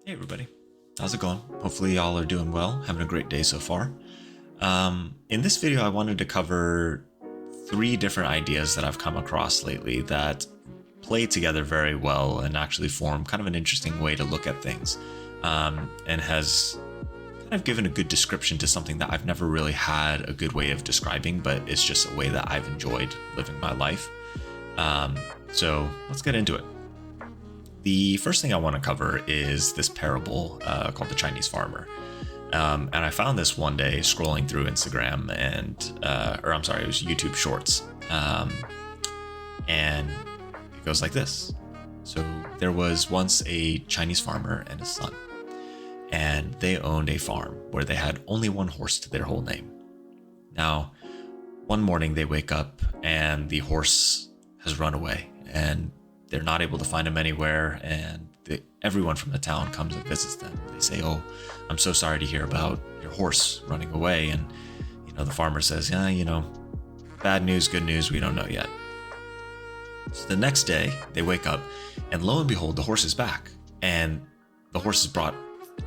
Hey everybody, how's it going? Hopefully y'all are doing well, having a great day so far. In this video, I wanted to cover three different ideas that I've come across lately that play together very well and actually form kind of an interesting way to look at things, and has kind of given a good description to something that I've never really had a good way of describing, but it's just a way that I've enjoyed living my life. So let's get into it. The first thing I want to cover is this parable called the Chinese farmer. And I found this one day scrolling through Instagram it was YouTube Shorts. And it goes like this. So there was once a Chinese farmer and his son, and they owned a farm where they had only one horse to their whole name. Now, one morning they wake up and the horse has run away, and they're not able to find him anywhere, and everyone from the town comes and visits them. They say, "Oh, I'm so sorry to hear about your horse running away." And the farmer says, "Yeah, bad news, good news, we don't know yet." So the next day they wake up, and lo and behold, the horse is back, and the horse has brought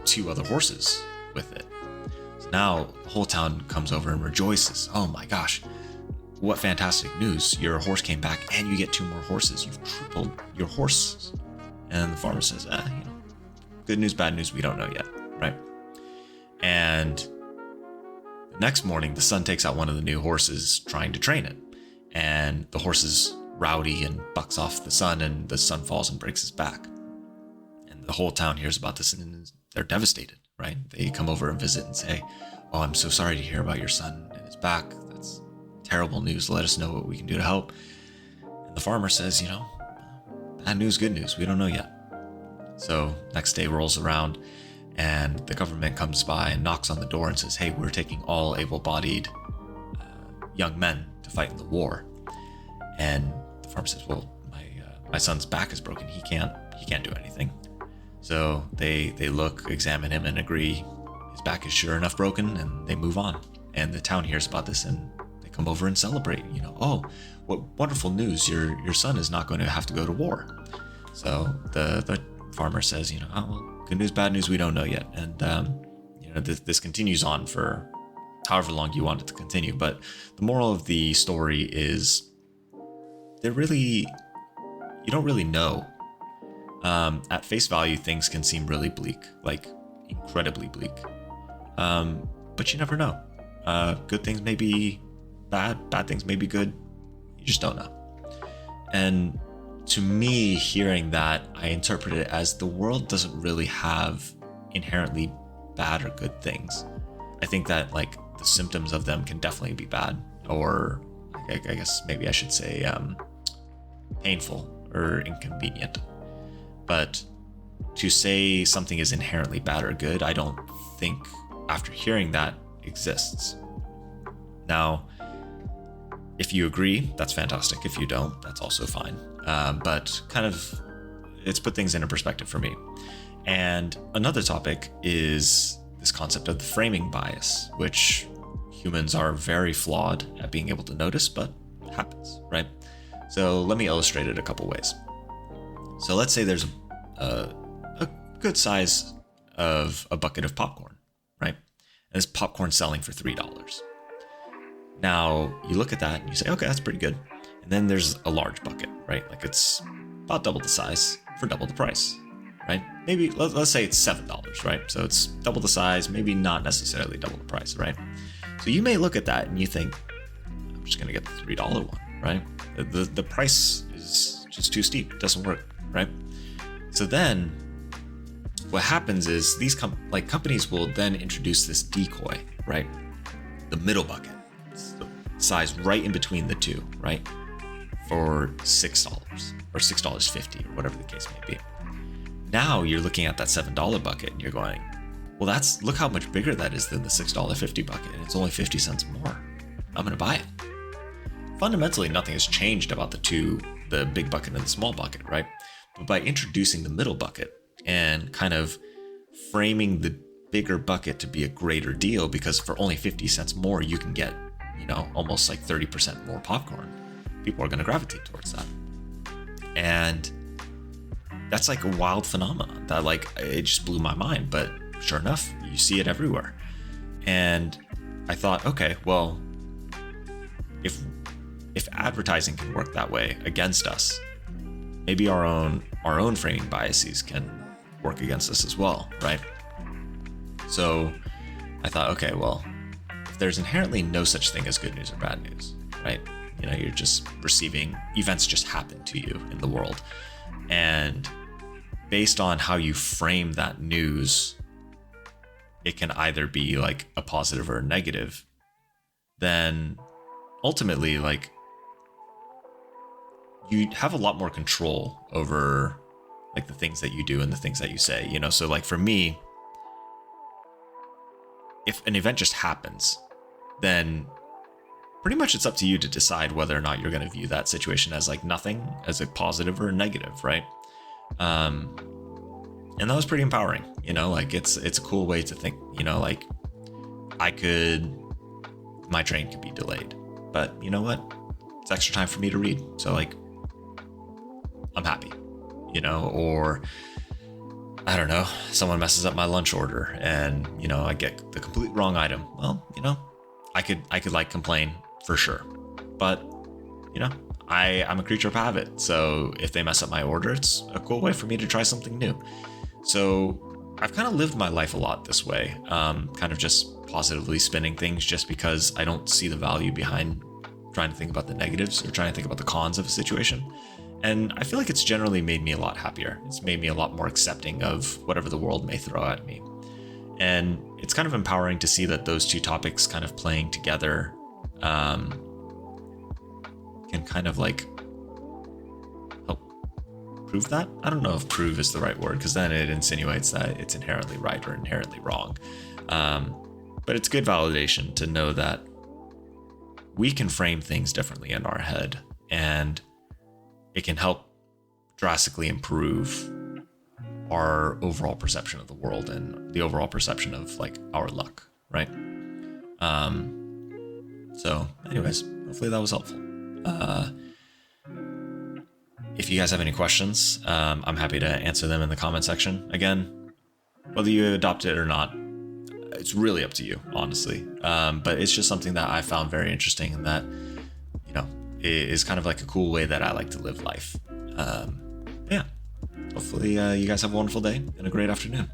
two other horses with it. So now the whole town comes over and rejoices. "Oh my gosh, what fantastic news. Your horse came back and you get two more horses. You've tripled your horses." And the farmer says, good news, bad news, we don't know yet, right? And the next morning, the son takes out one of the new horses trying to train it. And the horse is rowdy and bucks off the son, and the son falls and breaks his back. And the whole town hears about this and they're devastated, right? They come over and visit and say, "Oh, I'm so sorry to hear about your son and his back. That's terrible news. Let us know what we can do to help." And the farmer says, bad news, good news, we don't know yet. So next day rolls around and the government comes by and knocks on the door and says, "Hey, we're taking all able-bodied young men to fight in the war." And the farmer says, "Well, my son's back is broken. He can't do anything." So they look, examine him, and agree his back is sure enough broken, and they move on. And the town hears about this and come over and celebrate. "Oh, what wonderful news. Your son is not going to have to go to war." So the farmer says, "Oh, well, good news, bad news, we don't know yet." And this continues on for however long you want it to continue. But the moral of the story is you don't really know. At face value, things can seem really bleak, like incredibly bleak. But you never know. Good things may be bad things may be good. You just don't know. And to me, hearing that, I interpret it as the world doesn't really have inherently bad or good things. I think that the symptoms of them can definitely be bad, or I guess maybe I should say painful or inconvenient. But to say something is inherently bad or good, I don't think after hearing that exists. Now, if you agree, that's fantastic. If you don't, that's also fine. But kind of, it's put things into perspective for me. And another topic is this concept of the framing bias, which humans are very flawed at being able to notice, but it happens, right? So let me illustrate it a couple ways. So let's say there's a good size of a bucket of popcorn, right? And this popcorn selling for $3. Now you look at that and you say, okay, that's pretty good. And then there's a large bucket, right? It's about double the size for double the price, right? Maybe let's say it's $7, right? So it's double the size, maybe not necessarily double the price, right? So you may look at that and you think, I'm just gonna get the $3 one, right? The price is just too steep, it doesn't work, right? So then what happens is these companies will then introduce this decoy, right? The middle bucket, size right in between the two, right? For $6 or $6.50 or whatever the case may be. Now you're looking at that $7 bucket and you're going, well, look how much bigger that is than the $6.50 bucket, and it's only 50 cents more. I'm gonna buy it. Fundamentally, nothing has changed about the big bucket and the small bucket, right? But by introducing the middle bucket and kind of framing the bigger bucket to be a greater deal, because for only 50 cents more, you can get, almost 30% more popcorn, people are going to gravitate towards that. And that's like a wild phenomenon that like it just blew my mind. But sure enough, you see it everywhere. And I thought, okay, well, if advertising can work that way against us, maybe our own framing biases can work against us as well, right? So I thought, okay, well, if there's inherently no such thing as good news or bad news, right? You know, you're just receiving events just happen to you in the world. And based on how you frame that news, it can either be like a positive or a negative. Then ultimately, like, you have a lot more control over like the things that you do and the things that you say, you know? So like for me, if an event just happens, then pretty much it's up to you to decide whether or not you're going to view that situation as like nothing, as a positive or a negative, right? And that was pretty empowering, you know, like it's a cool way to think, you know, like my train could be delayed, but you know what? It's extra time for me to read. So like, I'm happy, you know, or I don't know, someone messes up my lunch order and, you know, I get the complete wrong item. Well, you know, I could like complain for sure, but you know, I'm a creature of habit. So if they mess up my order, it's a cool way for me to try something new. So I've kind of lived my life a lot this way, kind of just positively spinning things just because I don't see the value behind trying to think about the negatives or trying to think about the cons of a situation. And I feel like it's generally made me a lot happier. It's made me a lot more accepting of whatever the world may throw at me. And it's kind of empowering to see that those two topics kind of playing together can kind of like help prove that. I don't know if prove is the right word, because then it insinuates that it's inherently right or inherently wrong. But it's good validation to know that we can frame things differently in our head, and it can help drastically improve our overall perception of the world and the overall perception of like our luck, right? So anyways, hopefully that was helpful. If you guys have any questions, I'm happy to answer them in the comment section. Again, whether you adopt it or not, it's really up to you, honestly. But it's just something that I found very interesting, and that, you know, is kind of like a cool way that I like to live life. Yeah. Hopefully you guys have a wonderful day and a great afternoon.